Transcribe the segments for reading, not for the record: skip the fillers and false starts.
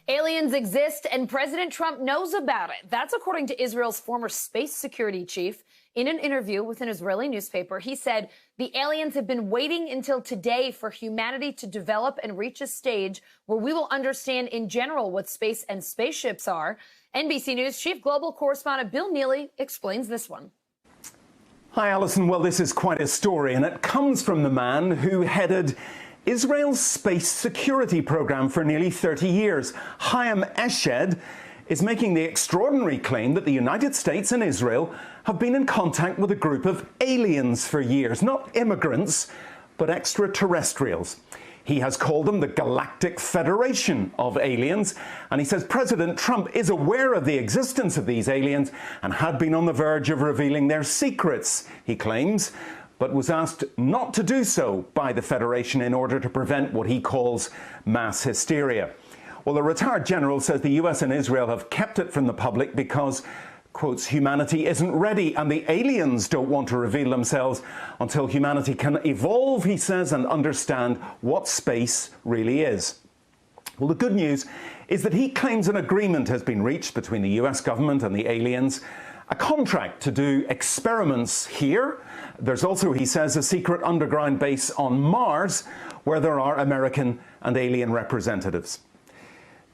Aliens exist and President Trump knows about it. That's according to Israel's former space security chief. In an interview with an Israeli newspaper, he said the aliens have been waiting until today for humanity to develop and reach a stage where we will understand in general what space and spaceships are. NBC News chief global correspondent Bill Neely explains this one. Hi, Alison. Well, this is quite a story, and it comes from the man who headed Israel's space security program for nearly 30 years. Chaim Eshed is making the extraordinary claim that the United States and Israel have been in contact with a group of aliens for years, not immigrants, but extraterrestrials. He has called them the Galactic Federation of Aliens, and he says President Trump is aware of the existence of these aliens and had been on the verge of revealing their secrets, he claims, but was asked not to do so by the Federation in order to prevent what he calls mass hysteria. Well, the retired general says the US and Israel have kept it from the public because, quotes, humanity isn't ready and the aliens don't want to reveal themselves until humanity can evolve, he says, and understand what space really is. Well, the good news is that he claims an agreement has been reached between the US government and the aliens, a contract to do experiments here. There's also, he says, a secret underground base on Mars where there are American and alien representatives.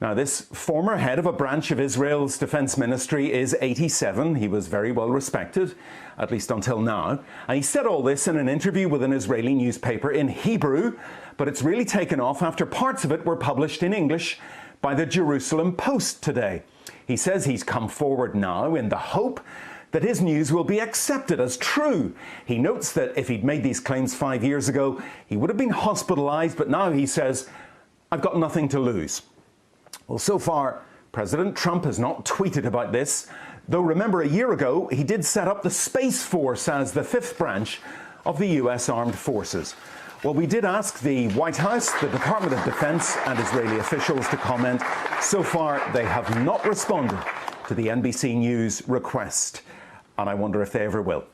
Now, this former head of a branch of Israel's defense ministry is 87. He was very well respected, at least until now. And he said all this in an interview with an Israeli newspaper in Hebrew, but it's really taken off after parts of it were published in English by the Jerusalem Post today. He says he's come forward now in the hope that his news will be accepted as true. He notes that if he'd made these claims 5 years ago, he would have been hospitalized, but now he says, I've got nothing to lose. Well, so far, President Trump has not tweeted about this, though remember a year ago, he did set up the Space Force as the fifth branch of the US Armed Forces. Well, we did ask the White House, the Department of Defense and Israeli officials to comment. So far, they have not responded to the NBC News request, and I wonder if they ever will.